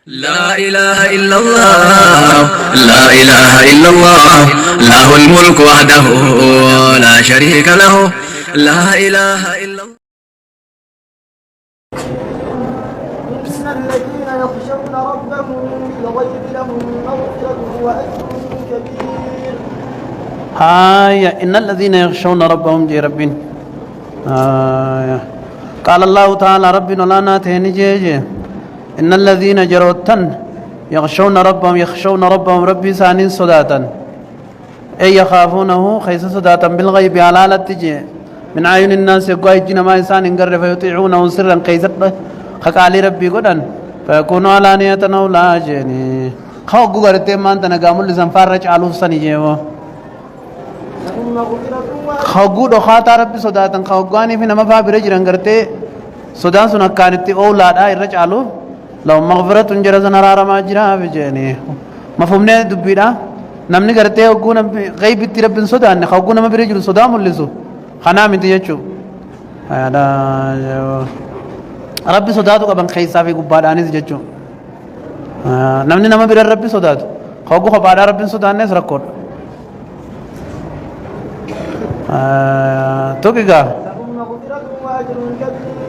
لا إله إلا الله لا إله إلا الله له الملك وحده لا شريك له لا إله إلا الله. إن الذين يخشون ربهم بالغيب لهم مغفرة وأجر كبير. إن الذين يخشون ربهم جي رب قال الله تعالى ربنا لا ناتهن جي إن الذين جروتن يخشون ربهم ربي سانين صداتا أي يخافونه خيس صداتا بالغيب على التجي من عيون الناس يقوى جنما إنسان انقر فيطيعونه سرا قيسر خقالي ربي قدن فيكونوا علانية أولا جيني خوقو قرتي ما أنت نقامل لسان فارج علوف سني جيوه خوقو دخاتا ربي صداتا خوقواني في نما فابر جران قرتي صدان سنكانتي أولاد رج علوف لو مغفرة جرزا نرار ما جرا بجيني مفهومنا دبيرا نمني قرتي وقونا غيب رب صدان خوقونا ما برجل صدام اللسو خنام تيجو هذا ربي صداتو قبل خيسا في قبادانيس جتشو نمني نما بير ربي صداتو خوقو خبادا ربي صدان نس ركود توكيغا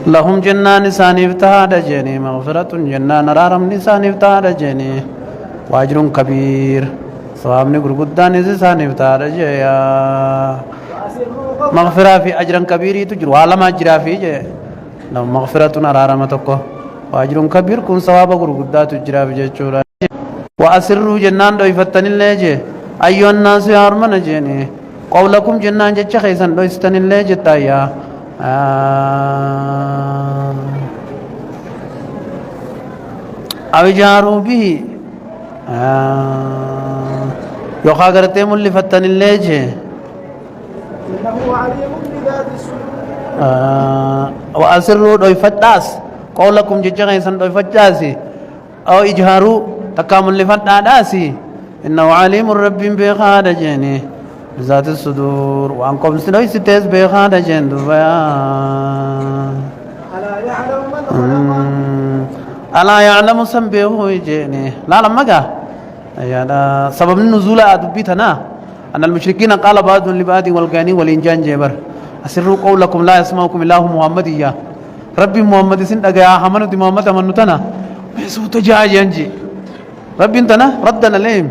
لهم جنان نساني فتها دجني مغفرة جنان رارم نساني فتها دجني واجر كبير صوابني غرغدان نساني فتها دجيا مغفرة في أجر كبير تجر وعلم أجر في جي لهم مغفرة رارم تكو واجر كبير كن صواب غرغدا تجر في جي وأسروا جنان دو يفتن الله جي أيها الناس يارمن جيني قولكم جنان جتش خيسان دو يستن الله جتايا أو جاروا به يوخا قرتي مولي فتن الليجي إنه عليم بذات الصدور. وأسروا دوي فتاس قولكم ججا يسن دوي فتاسي أو إجهاروا تكامل لفتاسي إنه عليم رب بخاد جيني بذات الصدور وأنكم سنوي ستيز بخاد جين دبيا ألا يعلم من خلق. ألا يعلم سنبيه جيني لا لما قال يا سبب النزول أدبيتنا أن المشركين قال بعض لبعض والغاني والإنجان جبر أسروا قولكم لا يسمعكم الله محمد إياه ربي محمد سن أجا حمنت محمد منتنا بسوت جاء ينجي ربي انتنا ردنا لهم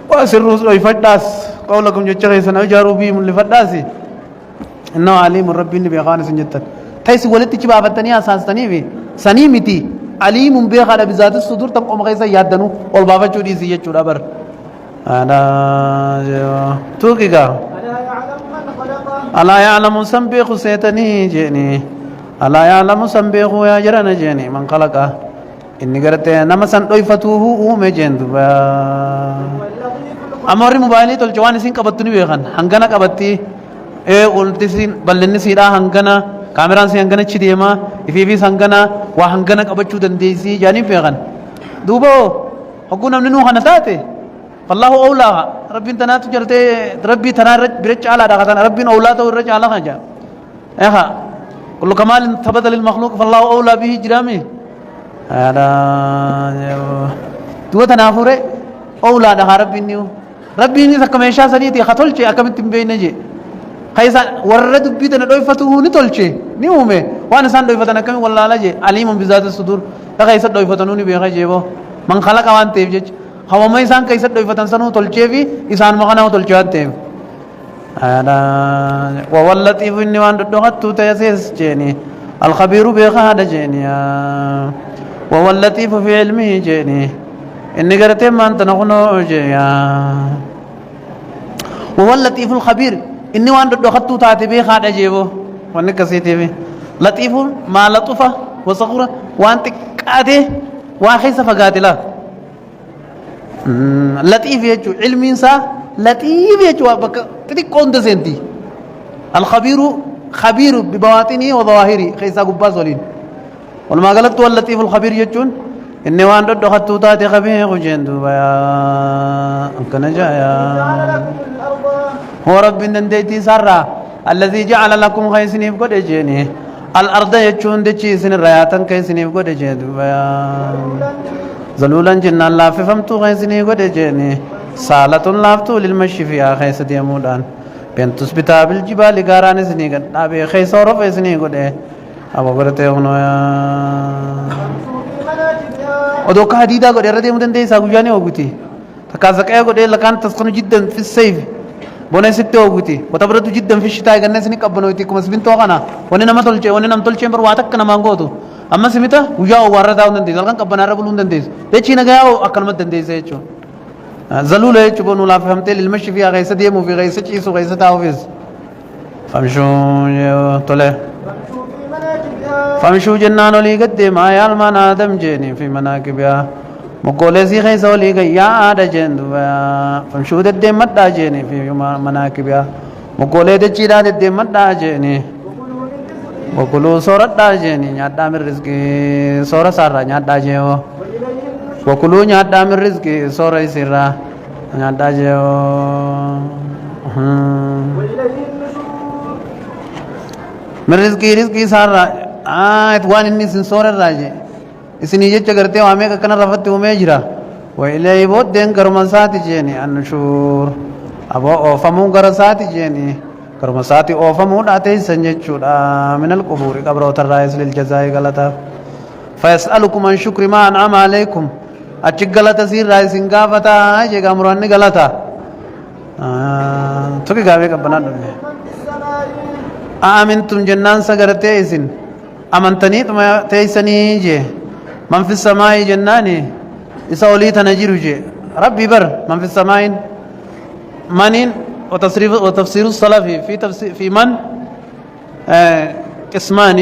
وأسروا يفتاس قولكم جتشري سنة جاروا بهم لفتاسي إنه عليم ربي النبي خانس جدا تيس ولدت جبا فتني أساس تنيبي سنيمتي عليم بخال بذات الصدور تقوم غيثا يادنو والبابا جودي زي جودا بر أنا توكيغا ألا يعلم من خلق. ألا يعلم سنبيخ سيتني جيني ألا يعلم سنبيخ يا جرنا جيني من خلق إني قرأت نما سن دويفتوه أومي جندو أموري موبايلي تول جواني سين كبتني بيخان هنگنا كبتي قلت سين بلني سيدا هنگنا كاميران سين هنگنا چديما إفيفي هنگنا وهنگنا كبتشو دنديسي جاني بيخان دوبو حقونا منو خنتاتي فالله أولى ربي تنا تجرتي ربي تنا برج على دغتنا ربي أولى تو رج على خجا إيها كل كمال ثبت للمخلوق فالله أولى به جرامي هذا دو تنافره أولى ده ربي نيو ربي ني سكميشا سنيتي خطولشي أكمل تنبينجي خيسان ورد بيتنا دويفتوه نتولشي نيومه وانا سان دويفتنا كم والله لاجي عليم بذات الصدور تخيس دويفتنوني بيخجيبه من خلق وان تيجج هو ما إنسان كيس دويفتن سنو تولشي في إنسان مغنى وتولشي تيم هذا وواللطيف إني وان دخلت تيسيس جيني الخبير بيخاد جيني وواللطيف في علمه جيني إني قرأت ما أنت نخنو جيا وهو اللطيف الخبير إني وان دخلت تاتي بي خاد أجيبه وانك سيتي بي لطيف ما لطفة وصغرة وانت كاته واخي سفقاتلا لطيف يجو علم إنسا لطيف يجو تدي كون دسنتي الخبير خبير ببواطنه وظواهره خيسا قباس ولين ولما قالت هو اللطيف الخبير يجون إني وان دخلت تاتي خبير جندو بيا أنكنا جايا هو رب نديتي سرا الذي جعل لكم خيسني بقد جيني الأرض يجون دي سن رياتا كيسني بقد جندو بيا ذلولا جنان لا فهمتو غيسني قد جيني سالة لافتو للمشي فيها خيس ديمودان بين تثبتا بالجبال قاران سني قد أبي خيس ورف سني قد أبو قرتي هنا يا ودو كهديدا قد يردي مدن دي ساقجاني وقتي تكازك ايه قد لكان تسخن جدا في السيف بوني ستة وقتي وتبرد جدا في الشتاء قد نسني قبنو يتيكم اسبين توغانا وننما تلچه وننم تلچه مبر واتك كنا مانغوتو أما سميتا وجاء واردا وندنديس لكن قبنا ربلون دنديس ليش نجاو أكل مد دنديس يجوا زلول يجوا بنو لا فهمت للمشي فيها غيسة ديمو في غيسة شيء سو غيسة تاوفيز فمشوا طلع فمشوا جنان ولي قد ما يالمان آدم جيني في مناكبها مقولسي غيسة ولي يا آدم جندوا فمشوا دد مدة جيني في مناكبها مقولة دجيرا دد مدة جيني وكلوا سورة داجني نيادا من رزقي سورة سارة نيادا جيو وكلوا نيادا من رزقي سورة سيرة نيادا جيو من رزقي سارة اتوان إني سن سورة راجي إسني جت کرتے ہو ہمیں کنا رفت ہو میں جرا وإليه بود دين كرمسات جيني النشور أبو فمو كرسات جيني كرمساتي أوفمون أتي سنجتشود من القبور قبر الرئيس للجزاء غلطة فيسألكم عن شكر ما أنعم عليكم أتشك غلطة سير رئيس إنقافة أجي قامراني غلطة توكي قابي قبنا دنيا آمنتم جنان سغرتي إسن أمنتني تما تيسني جي من في السماء جناني إساولي تنجير جي ربي بر من في السماء منين وتفسير السلف في تفسير في من قسمان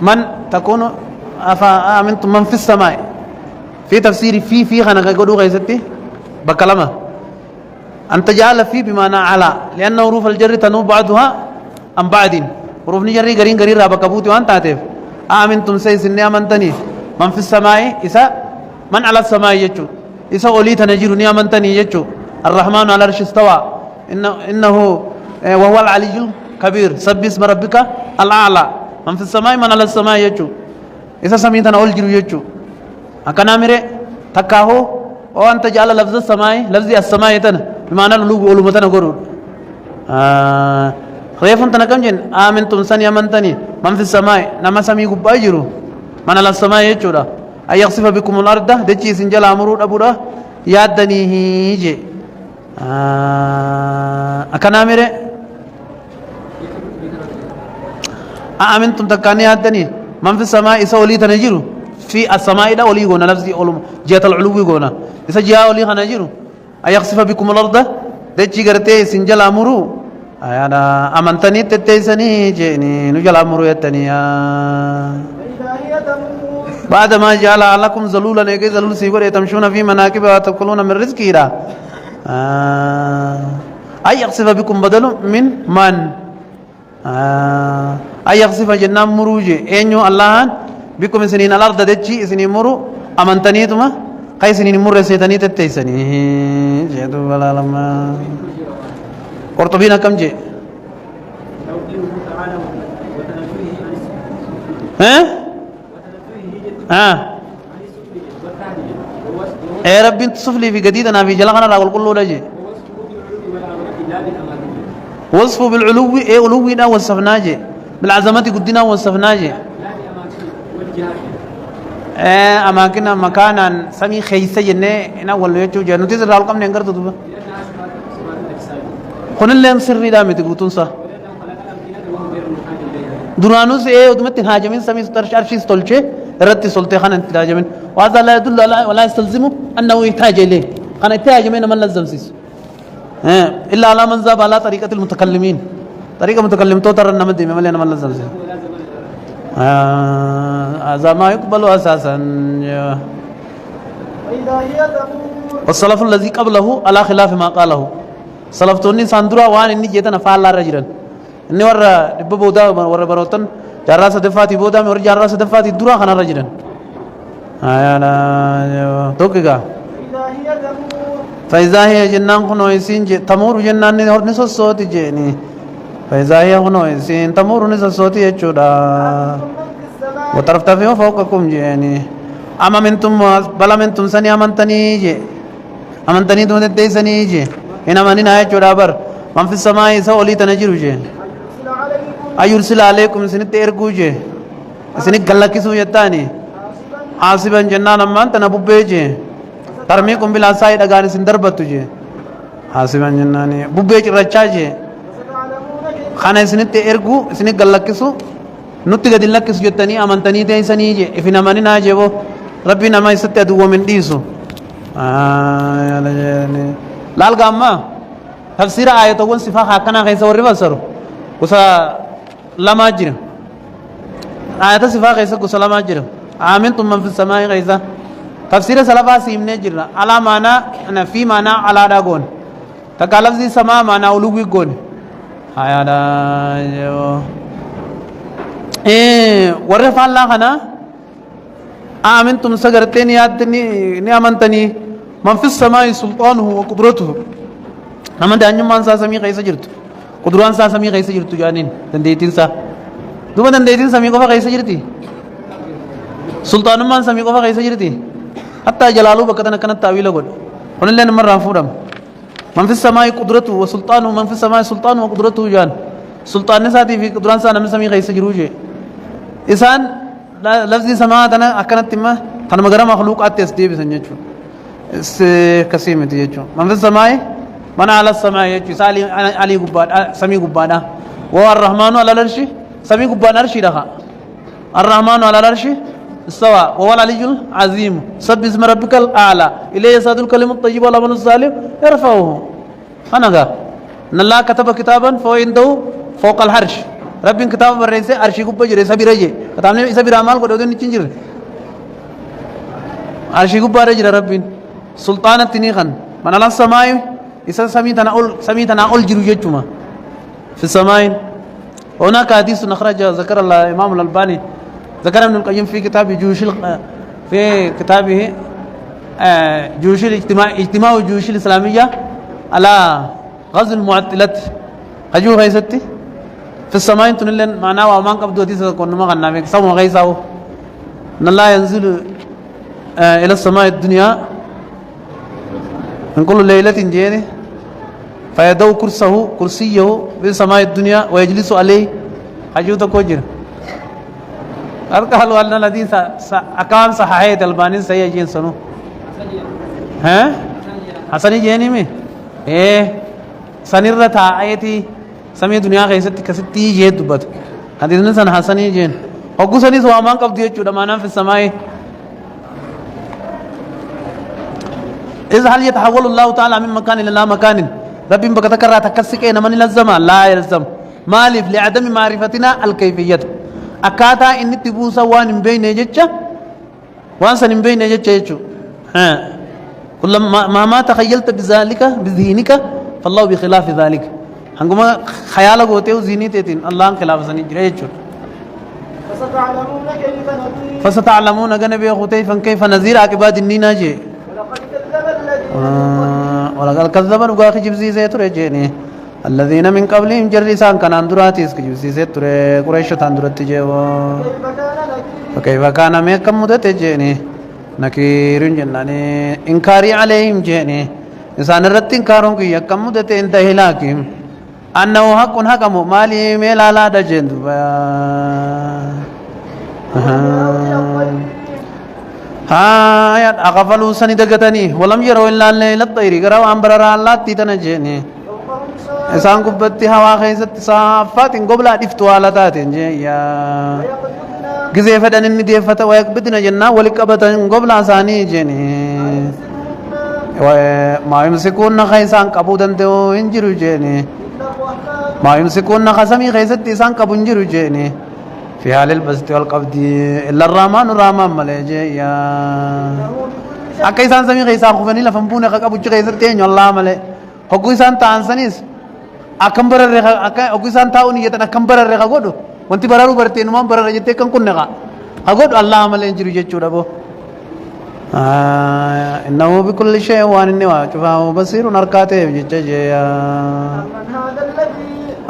من تكون أفأمنتم من في السماء في تفسير في خنا قدو غيستي بكلمة أن تجعل في بمعنى على لأن حروف الجر تنوب بعضها عن بعض حروف الجر قرين رابع كبوت وأنت تعرف أمنتم سيسني أمنتني من في السماء إسا من على السماء يجو إسا أولي تنجرني أمنتني يجو الرحمن على العرش استوى إنه وهو العلي الكبير سبح اسم ربك الأعلى من في السماء من على السماء يجو إذا سميتنا أول جرو يجو أكنا مره تكاهو أو أنت جعل لفظ السماء لفظ السماء يتنا بمعنى لوج علومتنا قرور خيف أنت نكمل جن آمنتم سني أمنتني من في السماء نما سمي قبائجرو من على السماء يجو ده أي يخسف بكم الأرض ده دشي سنجل أمرود أبو ده يادني هيجي أكنا مره أمنتم تكاني يادني من في السماء إسا تنجرو في السماء ده ولي يقولنا لفظي علوم جهة العلو يقولنا إسا جهة ولي خنجرو أيخسف بكم الأرض دشي قرتي سنجل أمرو أنا أمنتني تتيسني جيني نجل أمرو يتنيا بعد ما جعل لكم ذلولا نيجي ذلول سيقول يتمشون في مناكب وتأكلون من رزقه را أي يقصف بكم بدل من أي يقصف جنام مروجي أينو الله بكم سنين الأرض دجي سنين مرو أمنتني تما كاي سنين مر سيتني تتيسني جدو ولا لما قرطبينا كم جي يا رب تصف لي في جديدنا في جلغنا راقل كله رجي وصفه بالعلو ايه علونا وصفناجي بالعظمه قدنا وصفناجي اماكن مكانا سمي خيسه جنه انا ولا يجو جنتي زرال كم نغر تو خن لهم سر دامت غوتون صح درانوس ايه ودمت هاجمين سمي سترشارشي ستولچه رتي سلطه خان انتاجمين وهذا لا يدل ولا يستلزم انه يحتاج اليه خان انتاجمين من لازم سيس الا على من ذهب على طريقه المتكلمين طريقه متكلم تو ترى نمد من لازم سيس هذا ما يقبل اساسا والسلف الذي قبله على خلاف ما قاله سلفتوني ساندرا وان اني جيتنا فالا رجلا اني ورا دبودا ورا بروتن جارا سدفاتي بودا مر جارا سدفاتي درا خنا رجلا انا توكيغا فإذا هي جنان خنو يسين تمور جنان نسو صوت جيني فإذا هي خنو يسين تمور نسو صوت يجودا وترفتفع فوقكم جيني أما منتم بلا منتم سني أمنتني جي أمنتني تم تيسني جي إن أمنين آية جرابر من في السماء سولي تنجر جي يرسل عليكم أيرسل عليكم سنت إرجو جي سنت غلقسو يتاني عاصبا جنان أمان تنبوبي جي ترميكم بالعصاي دغاني سندربتو جي عاصبا جناني بوبي رچا جي فستعلمون كيف خانه سنت إرجو سنت غلقسو nutti gadi lakkis jettanii amantanii teessanii je ifin amaninaa jebo rabbiin nama isatti aduwwamin dhiisu laal gaamma tafsiira aayatawwan sifaa akkanaa keessa warri fassaru gosa lamaa jira aayata sifaa keessa gosa lamaa jira aamintum man fi samaa'i keessa tafsiira salafaa siimnee jirra alaa maanaa fi maanaa alaadhaa goone takka lafzi samaa maanaa uluwii goone hayaadhaa jebo warra faallaa kana aamintum sagartee ni amantanii man fi samaa'i sulxaanuhu wa qudratuhu nama daanyummaan isaa samii keessa jirtu quduraan isaa samii keessa jirtu jaaniin dandeettiin isaa duuba dandeettiin samii qofa keessa jirti sulxaanummaan samii qofa keessa jirti hattaa jalaaluu bakka tan akkanatti taawiila godha kunillee namarraa fuudhama man fi samaa'i qudratuhu wa sulxaanuhu man fi samaa'i sulxaanuhu wa qudratuhu jaan sulxaanni isaatii fi quduraan isaa namni samii keessa jiruu jee إنسان لفظ سماع تنا أكنت تما تنا مغرى مخلوق أتيس دي بسنجتشو كسيم تيجتشو من في السماء من على السماء يجتشو سالي علي قباد سمي قبادا وهو الرحمن على العرش سمي قباد عرش لها الرحمن على العرش استوى وهو العلي العظيم سبح اسم ربك الأعلى إليه يصعد الكلم الطيب والعمل الصالح يرفعه أنا قال إن الله كتب كتابا فهو عنده فوق العرش ربين كتاب برئيسه أرشي كوبا جري سبيرة جي كتابنا سبيرة أمال كده ودين نتشنجر أرشي كوبا رجل ربين سلطان التنيخان من الله السماء إذا سمي تناول جرو جتوما في السماء هناك حديث نخرج ذكر الله إمام الألباني ذكر ابن القيم في كتاب في كتابه جيوش اجتماع الجيوش الإسلامية على غزو المعطلات خجو غيستي في السماء تنلن معناه ومان قبض وديس كون ما كنا ميك سمو غيساو ان الله ينزل الى السماء الدنيا من كل ليله جيني فيدو كرسيه في السماء الدنيا ويجلس عليه حجوت كوجر قالوا ان الذي اقام صحيح الباني سيئ جين سنو ها حسن جيني مي سنيرتا ايتي سمي دنيا غيست كستي جيد بد حديث نسان حسني جين اوغو سني سوامان قبض يچودا معنا في السماء اذا هل يتحول الله تعالى من مكان الى لا مكان رب بكتكرر تكسك من الزمان لا يلزم مالف لعدم معرفتنا الكيفيه اكاتا ان تبوسا وان بين جچا وان سن بين جچا يچو ها كل ما تخيلت بذلك بذهنك فالله بخلاف ذلك هنگما خیال ہوتے ہو زینی تیتین اللہ خلاف سنی جرے چھ فستعلمون كيف نذير فستعلمون غنبي خطيفا كيف نذير عقبات النينا جي ولقد كذب وغاخي جبزي سيتر جيني الذين من قبلهم جرسان كان اندراتي اس جبزي سيتر قريش تاندرت جي فكيف كان مكم مدت جيني نكير جناني انكاري عليهم جيني انسان رت انكارون کی یکم مدت انتهی لاکم أنه حق حكم مالي ميلا لا دجند ها أغفلوا سندقتني ولم يروا إلا الليل الطير قرأوا أنبرر الله تتنجيني إسان قبت هوا خيزت صافات قبل أدفتوا على تاتين يا قزيفة أنني ديفة ويكبتنا جنة ولكبت قبل أساني جيني وما يمسكون خيسان قبودا دو انجروا جيني ما يمسكون خسمي خيست إسان كبنجر جيني في حال البسط والقبض إلا الرحمن الرحمن ملجي يا أكا إسان سمي خيسان خفني لفنبون خبوش خيستين والله ملي حقو إسان تانسانيس أكمبر الرخا حقو إسان تاوني يتن أكمبر الرخا قدو وانتي برارو برتين نمان برار جتة كن كن نخا أقول الله ملي انجر جيتشو ربو إنه بكل شيء وان النوا شفاه بصير نركاته جيتشي يا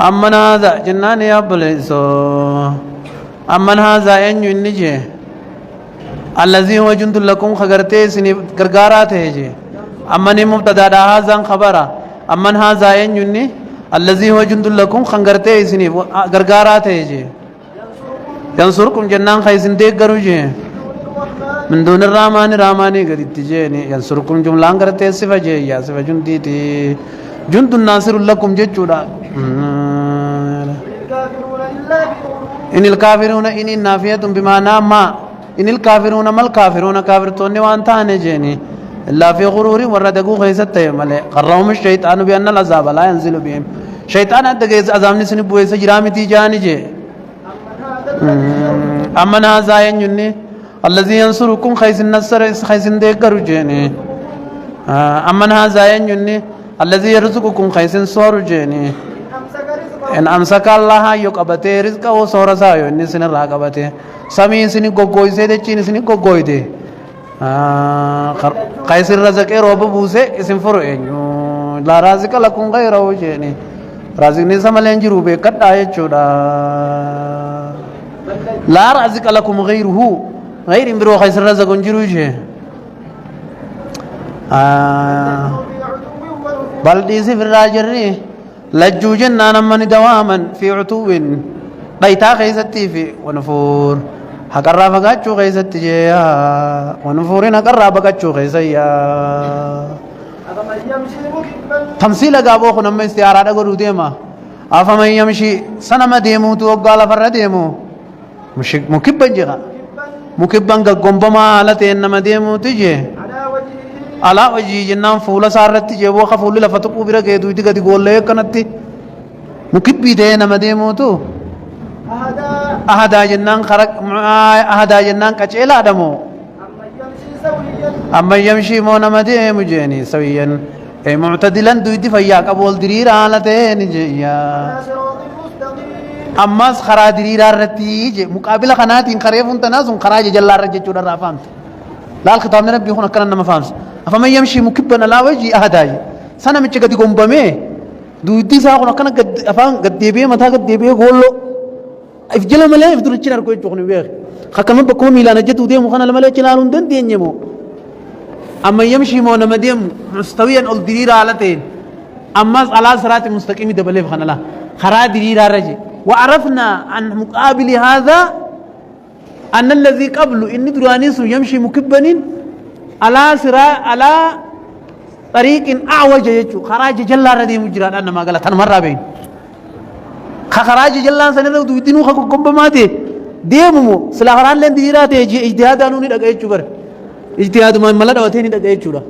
أمن هذا جنان يا بليسو أمن هذا أن ينجي الذي هو جند لكم خغرتي سني غرغارات هيجي أمن مبتدا هذا خبره أمن هذا ينجني الذي هو جند لكم خغرتي سني غرغارات هيجي ينصركم جنان خيسن ديغروجي من دون الرحمن رحماني قد تجيني ينصركم جملان غرتي صفه جي يا صفه جندي جند الناصر لكم جچودا إن الكافرون إن النافية بمعنى ما إن الكافرون ما الكافرون كافرون وأنت نجيني إلا في غرور وردقوا خيست ملئ قرهم الشيطان بأن العذاب لا ينزل بهم شيطان أدقى عذاب نسني بوي سجرامتي جاني جي أمن هذا ينجني الذي ينصركم خيس النصر خيس ديكر جيني أمن هذا ينجني الذي يرزقكم خيس صور جيني إن أمسك الله يقبته رزقه وصور سايو إني سن راقبته سمي سني غوغوي سيد چين سني غوغوي دي خيس الرزق روب بوسه اسم فرو انيو لا رازق لكم غيره جيني رازق ني سمالين جروبه كدا يچودا لا رازق لكم غيره غير امرو خيس الرزق جروجه بل دي في الراجري لجو جنان من دواما في عتو بيتا خيستي في ونفور حقرا فقاتشو خيستي جيا ونفورين حقرا فقاتشو خيسيا تمثيل قابو خنم استعارة قرو ديما أفمن يمشي سنما ديمو توقال فر ديمو مكبا جيغا مكبا قنبما علتين نما ديمو تجي على وجه جنان فولا سارت جي وخ فول لفتقو بira ke duiti gadi golle kanatti mukibbi de namade moto ahada jannaan kharak ahada jannaan qacela adamo amma yamshi mo namade mujeni sawiyan ay mu'tadilan duiti fayya qabol dirira halate nijiya amma khara dirira rati je muqabila khanatin kharefun tanazun kharaje jallar jechu dar famt لا الخطاب من ربي هنا كنا ما فهمس أفمن يمشي مكبا على وجه أهداي سنة من شقدي قوم بمه دودي ساقنا كنا قد أفهم قد دبيه متى قد دبيه قولو إفجلا ملاي إفدر الشنار كوي تقولي بيه خكمن بكم إلى نجت وديه مخنا الملاي شنارون دن دين يمو أما يمشي مو نمديم مستويا أول دريرة على تين أما على صراط مستقيم دبليف خنا لا خرا دريرة رجي وعرفنا عن مقابل هذا أن الذي قبل إن درانيس يمشي مكبن على سراء على طريق أعوج يجو خراج جلا ردي مجران أنا ما قالت أنا مرة بين خراج جلا سنة ودينو خكو كم بماتي ديمو سلاخران لين ديرات اجتهاد أنوني دقائق شبر اجتهاد ما ملاد وثيني دقائق شورا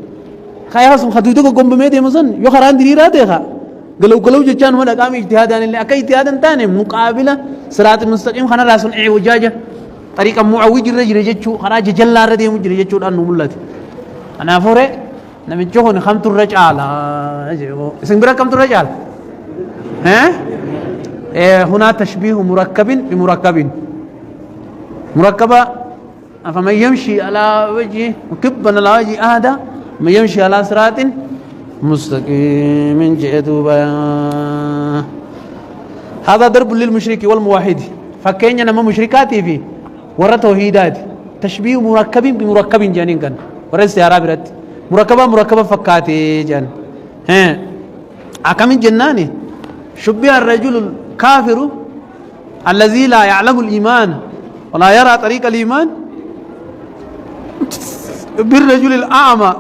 خيا سون خدودو كم بماتي مثلا يو خران ديرات خا قلو جتان هو دقام اجتهاد أن اللي أكيد اجتهاد تاني مقابلة صراط المستقيم خنا راسون إعوجاجة طريقة معوج الرجل جتشو خراج جلا ردي مجري جتشو أنو ملتي أنا فوري نمجوه نخمت الرجال اسم برا كم الرجال ها هنا تشبيه مركب بمركب مركبة فمن يمشي على وجه مكبا على وجه أهدى من يمشي على صراط مستقيم جئتوا هذا ضرب للمشرك والموحد فكين نما مشركاتي فيه ورا توحيدات تشبيه مركب بمركب جانين كان ورا استعارة برات مركبة فكاتي جان ها أكمل جناني شبه الرجل الكافر الذي لا يعلم الإيمان ولا يرى طريق الإيمان بالرجل الأعمى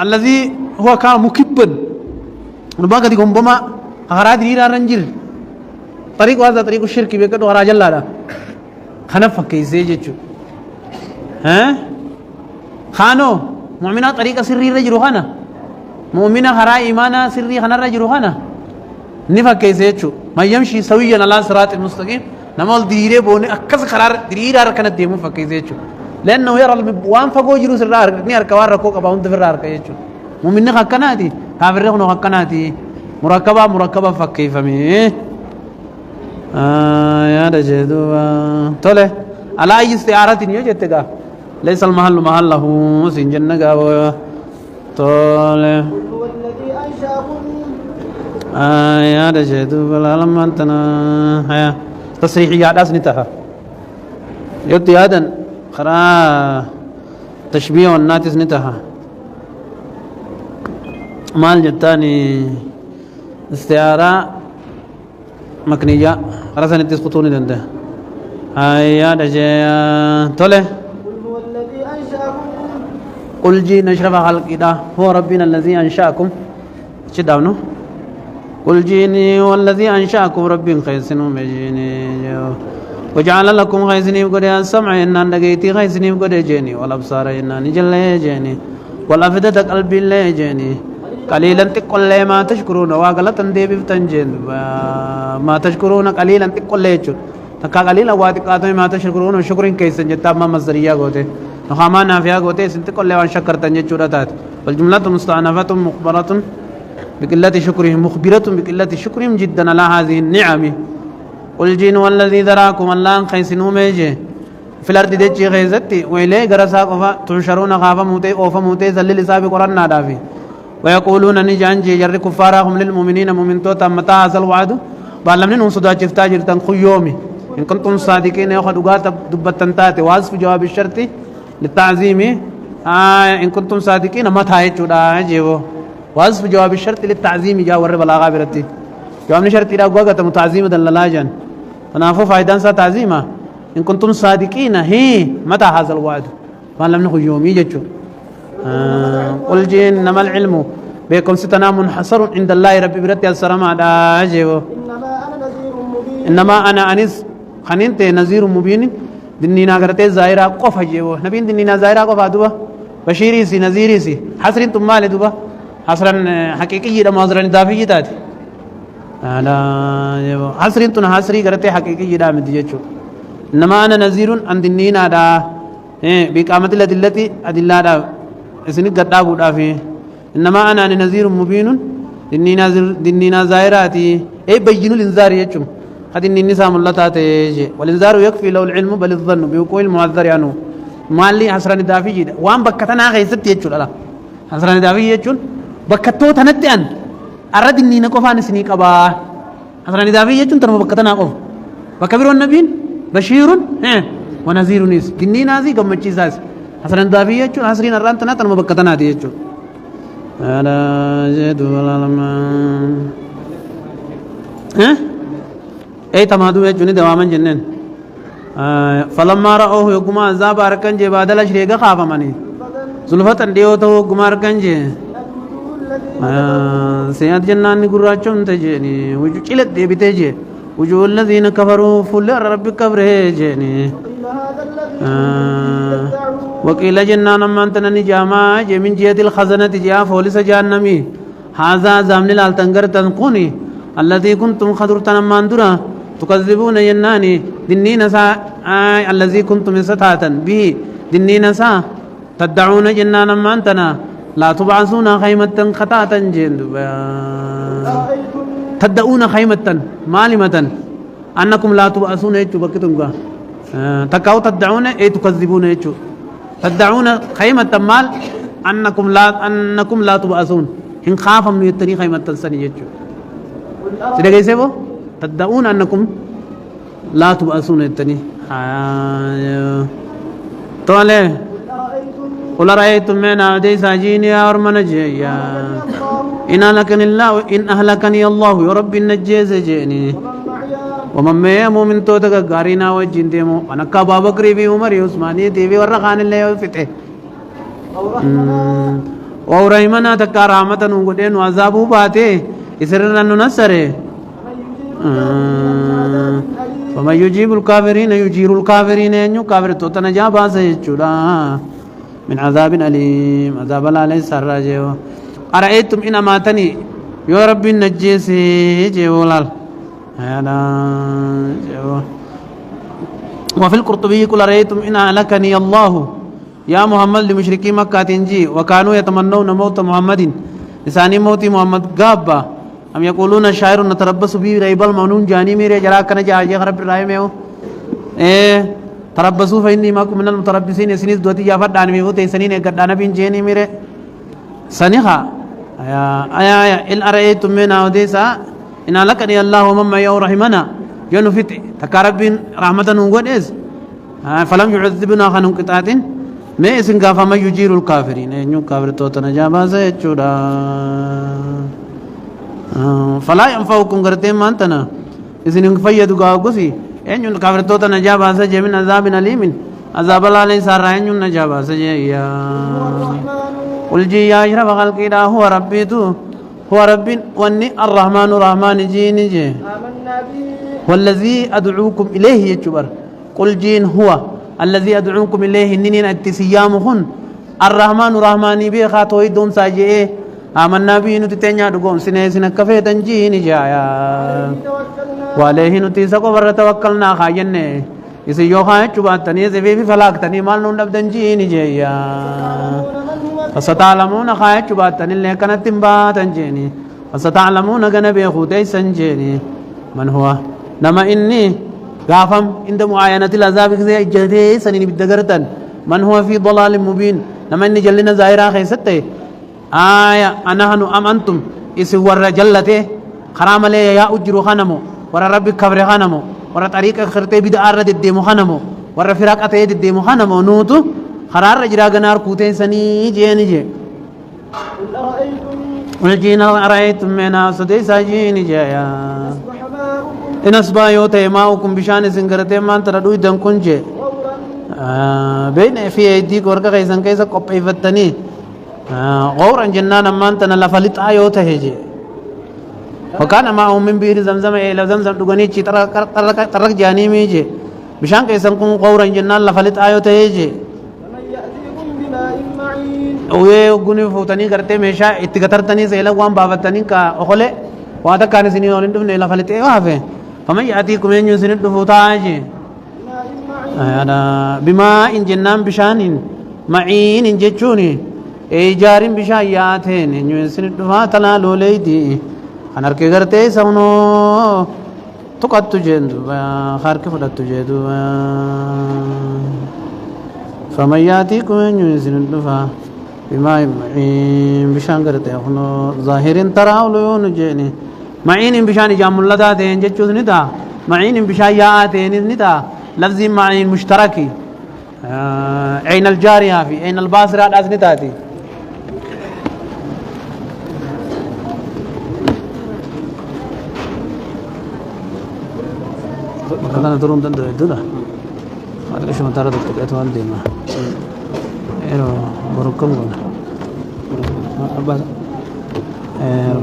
الذي هو كان مكبا نبغى ديكم بما هراد ريرا رنجل طريق هذا طريق الشرك بيكتو هراج الله لا خنفك كيسي جتشو ها خانو مؤمنة طريقة سرية رجروهانا مؤمنة هراء إيمانا سرية خنا رجروهانا نفك كيسي جتشو ما يمشي سويا على صراط المستقيم نمال ديري بوني أكس قرار ديري ركنت ديمو فك كيسي جتشو لأنه يرى المبوان فقو جرو سرار نيار كوار ركوك أباون تفرار كيسي مؤمنة خكناتي كافر رخنو خكناتي مركبة فك كيفمي يا رجدوا طله على أي استعارة يوجدتك ليس المحل محله سنجنك طله هو الذي أنشأكم يا رجدوا لما أنتنا تصريحيات أسنتها يوتي هذا خرا تشبيه والناتس نتها مال جتاني استعارة مكنية رسالة تسقطوني دنده هيا دجيا توله قل هو الذي أنشأكم قل جي نشرف خلق إذا هو ربنا الذي أنشأكم شداونو قل جيني والذي أنشأكم رب خيسنو مجيني وجعل لكم خيسني بقد السمع إن نجيتي خيسني بقد جيني والأبصار إن نجل جيني والأفئدة قلبي لا جيني قليلا تقول ما تشكرون وقلت دي بفتنجين ما تشكرون قليلا تقول ليجون تكا قليلا واتقاتو ما تشكرون وشكر كيسن جتا ما مصدريا غوتي نخاما نافيا غوتي سنت كل وان شكرتن جورتات والجملة مستأنفة مخبرة بقلة شكرهم مخبرة بقلة شكرهم جدا على هذه النعم قل جين والذي ذراكم الله خيسنو ميجي في الأرض ديجي خيزتي وإليه غرسا قفا تحشرون خافا موتي أوفا موتي زلل لسابي قرآن دافي ويقولون نجانجي جر كفارهم للمؤمنين مؤمن توتا متى هذا الوعد بعلمني نصدا جفتا جرتن خيومي إن كنتم صادقين يأخذ أوقات دبتن تاتي واسف جواب الشرط للتعظيم إن كنتم صادقين متى يجودا جيبو واسف جواب الشرط للتعظيم جا ور بلاغا برتي جواب الشرط إذا قوغت متعظيم دلالاجا فنافو فايدان سا تعظيما إن كنتم صادقين هي متى هذا الوعد بعلمني خيومي جتشو قل جين إنما العلم بكم ستنا منحصر عند الله ربي برتي السلام على جيبو إنما أنا نذير مبين إنما أنا أنس خنين تي نذير مبين دنينا غرتي زائرة قفا جيبو نبين دنينا زائرة قفا دوبا بشيري سي نذيري سي حسرين ثم مالي دوبا حسرا حقيقي دا مازرا دافي تاتي على جيبو حسرين تن حسري غرتي حقيقي دا مديجو إنما أنا نذير عن دنينا دا بقامة التي أدلة دا اسني قدابو دافي إنما أنا نذير مبين دنينا زائراتي أي بينوا الإنذار يجوم هذه النساء ملتات والإنذار يكفي لو العلم بل الظن بوقوع المعذر عنه مالي حسران دافي جدا وان بكتنا غيثت يجول الله حسران دافي يجول بكتو تنتي أن أرد النين كفان سنيك أبا حسران دافي يجول ترى بكتنا قف وكبير النبي بشير ونذير نيس دنينا زي كم تجيزاز حسران دافي يجول حسرين الران تنا ترى بكتنا يجول على جد والعلمان أي تمادو يجوني دواما جنن فلما رأوه يقوم عذاب أركان جي بعد الأشريق خاف مني زلفة ديوته يقوم أركان جي سياد جنان نقرأتهم تجيني وجو چلت دي بتجي وجو الذين كفروا فل رب كبره جيني وقيل جنان من تنني جاما جي من جهة الخزنة جاء فولس جهنمي هذا زامن الالتنقر تنقوني الذي كنتم خضرتنا ماندرا تكذبون يناني دنين سا الذي كنتم ستاتا به دنين سا تدعون جنانا مانتنا لا تبعثون خيمة خطاتا جند تدعون خيمة مالمة أنكم لا تبعثون إيتو بكتنقا تكاو تدعون إيه تكذبون إيتو تدعون خيمة مال أنكم لا تبعثون إن خاف من يتري خيمة سني إيتو سيدا كيسي بو تدعون أنكم لا تبعثون إيتني طالع قل رأيتم من عدي ساجيني اور من جيا إن أهلكني الله يربي النجيز جيني ومن ميمو من توتك غارينا وجين ديمو أنا كابا بكري بي عمر عثماني تيبي ورخان الله وفتح وأوريمنا تكا رحمة نغدين وعذابه باتي إسرنا ننصره فما يجيب الكافرين يجير الكافرين أنيو كافر توتنا جابا سيجودا من عذاب أليم عذاب الله ليس الراجع أرأيتم إن أماتني يا ربي النجيسي جيولال هذا وفي القرطبي يقول أرأيتم إن أهلكني الله يا محمد لمشركي مكة تنجي وكانوا يتمنون موت محمد لساني موت محمد غابا أم يقولون شاعر نتربص به ريب المنون جاني ميري جراكنا جاجي خرب الرأي ميو تربصوا فإني معكم من المتربصين سنيس دوتي جافر داني ميو تيسنين اقدانا بين جيني ميري سنخا آيا إن أرأيتم من أوديسا إن لكني الله ومما يو رحمنا ينفت تكارب رحمة نقول إز فلم يعذبنا خنون قطعات ما إسن قافا ما يجير الكافرين إنه كافر توتنا جابا سيجودا فلا ينفعكم قرتين ما أنتنا إسن فيدوا قاقسي إنه كافر توتنا جابا سيجي من عذاب أليم عذاب الله ليس رأينا نجابا سيجي قل جي يا أشرف خلقي لا هو ربي تو هو ربي واني الرحمن الرحمن جيني جي آمنا به والذي أدعوكم إليه يجبر قل جين هو الذي أدعوكم إليه إنني أتسيامهن الرحمن الرحمن بي خاتوي دوم ساجئ آمنا به نتتنيا دقوم سنة سنة كفيتا جيني جايا توكلنا وعليه نتيسكو بر توكلنا خاجنة إذا يوخا يجباتني إذا في فلاكتني مال نندبدن جيني جايا فستعلمون خايت شباتن اللي كانت تنباتن جيني فستعلمون غنبي خوتي سنجيني من هو نما إني غافم عند معاينة العذاب كذا جدي سنين بدغرتن من هو في ضلال مبين نما إني جلنا زاهرا خيستي آية أنا هنو أم أنتم إسي ور جلته خرام لي يا أجر خنمو ور ربي كبر خنمو ور طريق خرتي بدأ أرد الديم خنمو ور فراق أتيد الديم خنمو نوتو خرار رجلا غنار كوتين سني جيني جي قل أرأيتم ولجينا أرأيتم من أصدي ساجيني جايا أصبح ماؤكم إن أصبح يوتي ماؤكم بشان سنگرتي ما تردوي دن كنجي غورا بين في أيديك ورقا غيسان كيسا قبعي فتني غورا جنانا ما انتنا لفلت آيوته جي وكان معهم من بير زمزم إلى زمزم دغني چي ترك جاني ميجي بشان كيسان كن غورا جنان لفلت آيوته جي فمن يأتيكم بماء معين ويه غني فوتني کرتے ہمیشہ اتگترتنی سے لگوان بابتنی کا اخلے وعدہ کان سنی اولن دفنے لفلتے وافے فمن يأتيكم من يسند فوتاجي بماء معين انا بما ان جنان بشان معين جچوني ايجار بشاياتين يسند فاتلا لوليدي انر کے کرتے سونو تقت جندو خار کے فدت جدو فمن يأتيكم من يسند بما معين بشان کرتے اخنو ظاهرين تراولون جيني معين بشان جام الله دين جچوس نتا معين بشان ياتين نتا لفظ معين مشتركي عين الجارية في عين الباصرة الأزنتاتي makanya turun tentu itu dah. Ada sementara dokter itu andi mah. Ero borokam guna. Abah.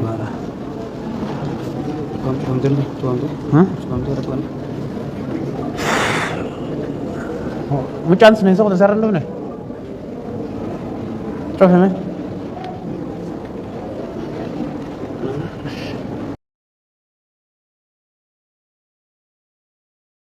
Bara. Konten tuan tu. Hah? Konten tuan. Oh, macam ni sok dah saran tu ni. Terus ni.